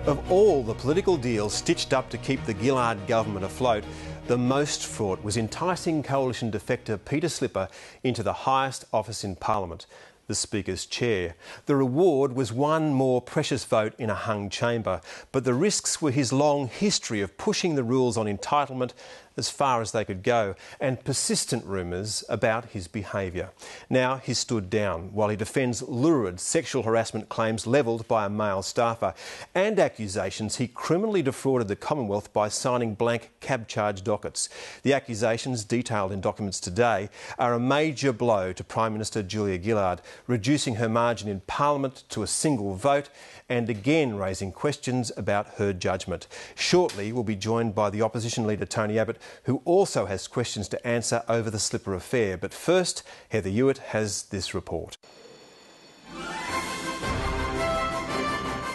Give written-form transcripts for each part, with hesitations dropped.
Of all the political deals stitched up to keep the Gillard government afloat, the most fraught was enticing coalition defector Peter Slipper into the highest office in Parliament, the Speaker's chair. The reward was one more precious vote in a hung chamber, but the risks were his long history of pushing the rules on entitlement as far as they could go, and persistent rumours about his behaviour. Now he's stood down while he defends lurid sexual harassment claims levelled by a male staffer and accusations he criminally defrauded the Commonwealth by signing blank cab charge dockets. The accusations, detailed in documents today, are a major blow to Prime Minister Julia Gillard, reducing her margin in Parliament to a single vote and again raising questions about her judgment. Shortly we'll be joined by the opposition leader Tony Abbott, who also has questions to answer over the Slipper affair. But first, Heather Hewitt has this report.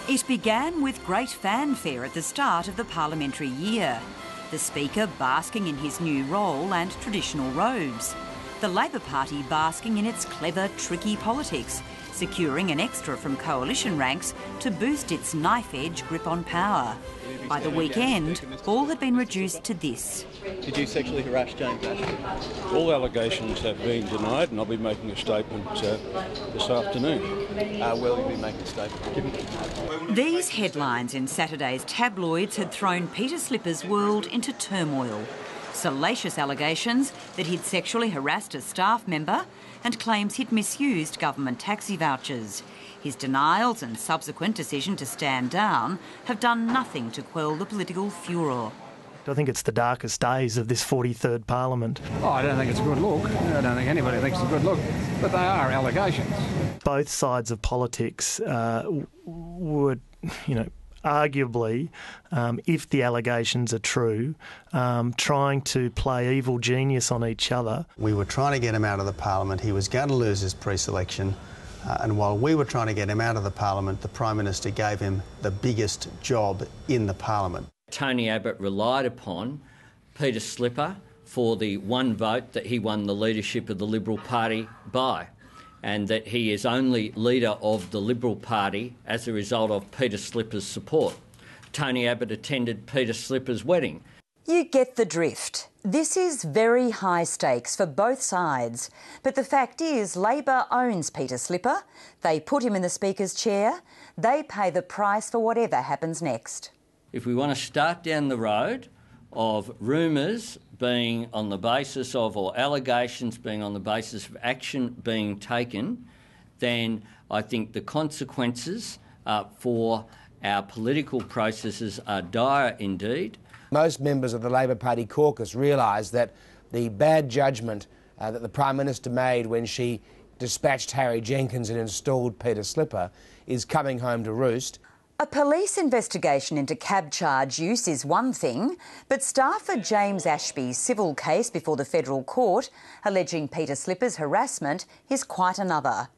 It began with great fanfare at the start of the parliamentary year. The Speaker basking in his new role and traditional robes. The Labor Party basking in its clever, tricky politics, securing an extra from coalition ranks to boost its knife-edge grip on power. By the weekend, all had been reduced to this. Did you sexually harass James Ashby? All allegations have been denied, and I'll be making a statement this afternoon. Will you be making a statement? These headlines in Saturday's tabloids had thrown Peter Slipper's world into turmoil. Salacious allegations that he'd sexually harassed a staff member and claims he'd misused government taxi vouchers. His denials and subsequent decision to stand down have done nothing to quell the political furor. I think it's the darkest days of this 43rd Parliament. Oh, I don't think it's a good look. I don't think anybody thinks it's a good look. But they are allegations. Both sides of politics would, arguably, if the allegations are true, trying to play evil genius on each other. We were trying to get him out of the Parliament. He was going to lose his pre-selection. And while we were trying to get him out of the Parliament, the Prime Minister gave him the biggest job in the Parliament. Tony Abbott relied upon Peter Slipper for the one vote that he won the leadership of the Liberal Party by, and that he is only leader of the Liberal Party as a result of Peter Slipper's support. Tony Abbott attended Peter Slipper's wedding. You get the drift. This is very high stakes for both sides. But the fact is, Labor owns Peter Slipper. They put him in the Speaker's chair. They pay the price for whatever happens next. If we want to start down the road of rumours being on the basis of, or allegations being on the basis of action being taken, then I think the consequences for our political processes are dire indeed. Most members of the Labor Party caucus realise that the bad judgment that the Prime Minister made when she dispatched Harry Jenkins and installed Peter Slipper is coming home to roost. A police investigation into cab charge use is one thing, but staffer James Ashby's civil case before the federal court alleging Peter Slipper's harassment is quite another.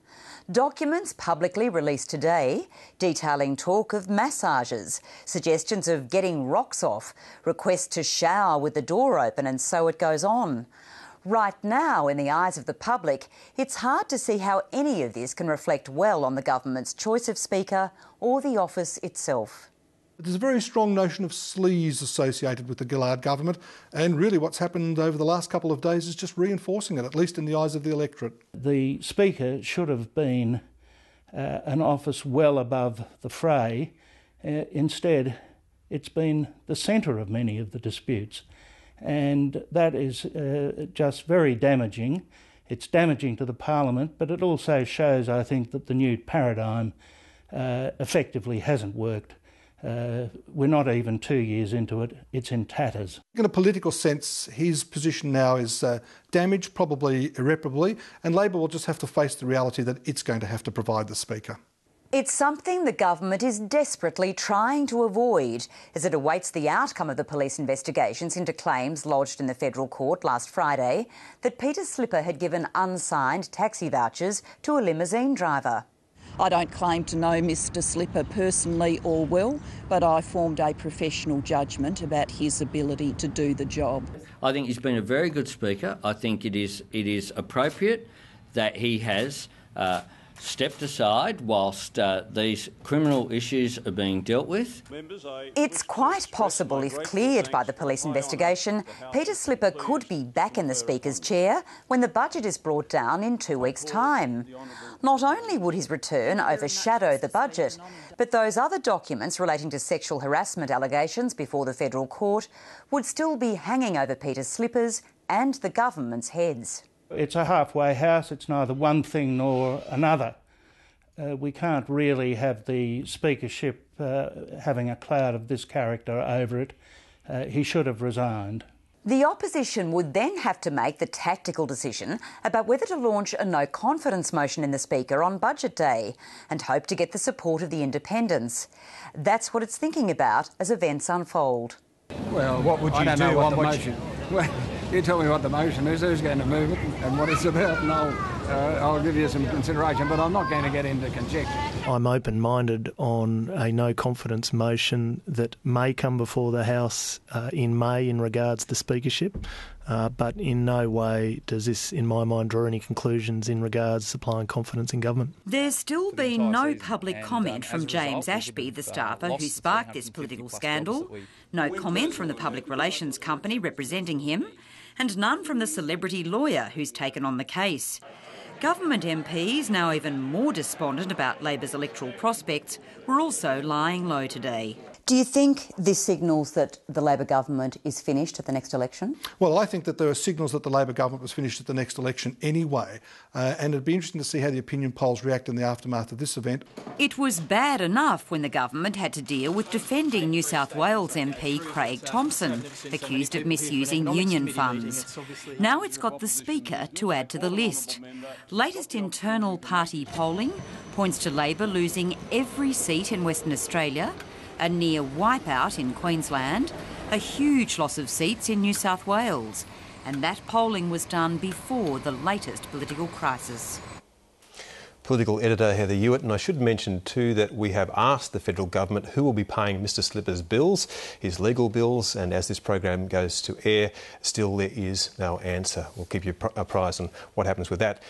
Documents publicly released today detailing talk of massages, suggestions of getting rocks off, requests to shower with the door open, and so it goes on. Right now, in the eyes of the public, it's hard to see how any of this can reflect well on the government's choice of Speaker or the office itself. There's a very strong notion of sleaze associated with the Gillard government, and really what's happened over the last couple of days is just reinforcing it, at least in the eyes of the electorate. The Speaker should have been an office well above the fray. Instead, it's been the centre of many of the disputes, and that is just very damaging. It's damaging to the Parliament, but it also shows, I think, that the new paradigm effectively hasn't worked. We're not even 2 years into it. It's in tatters. In a political sense, his position now is damaged, probably irreparably, and Labor will just have to face the reality that it's going to have to provide the Speaker. It's something the government is desperately trying to avoid as it awaits the outcome of the police investigations into claims lodged in the federal court last Friday that Peter Slipper had given unsigned taxi vouchers to a limousine driver. I don't claim to know Mr Slipper personally or well, but I formed a professional judgment about his ability to do the job. I think he's been a very good Speaker. I think it is appropriate that he has stepped aside whilst these criminal issues are being dealt with. It's quite possible, if cleared by the police investigation, Peter Slipper could be back in the Speaker's chair when the budget is brought down in 2 weeks' time. Not only would his return overshadow the budget, but those other documents relating to sexual harassment allegations before the federal court would still be hanging over Peter Slipper's and the government's heads. It's a halfway house. It's neither one thing nor another. We can't really have the speakership having a cloud of this character over it. He should have resigned. The opposition would then have to make the tactical decision about whether to launch a no-confidence motion in the Speaker on Budget Day and hope to get the support of the independents. That's what it's thinking about as events unfold. Well, what would you do on the motion? Well, you tell me what the motion is, who's going to move it and what it's about, and I'll give you some consideration, but I'm not going to get into conjecture. I'm open-minded on a no-confidence motion that may come before the House in May in regards to speakership, but in no way does this, in my mind, draw any conclusions in regards to supplying confidence in government. There's still been no public comment from James Ashby, the staffer who sparked this political scandal, no comment from the public relations company representing him, and none from the celebrity lawyer who's taken on the case. Government MPs, now even more despondent about Labor's electoral prospects, were also lying low today. Do you think this signals that the Labor government is finished at the next election? Well, I think that there are signals that the Labor government was finished at the next election anyway, and it'd be interesting to see how the opinion polls react in the aftermath of this event. It was bad enough when the government had to deal with defending New South Wales MP Craig Thomson, accused of misusing union funds. Now it's got the Speaker to add to the list. Latest internal party polling points to Labor losing every seat in Western Australia, a near wipeout in Queensland, a huge loss of seats in New South Wales, and that polling was done before the latest political crisis. Political editor Heather Hewitt, and I should mention too that we have asked the federal government who will be paying Mr Slipper's bills, his legal bills, and as this program goes to air, still there is no answer. We'll keep you apprised on what happens with that.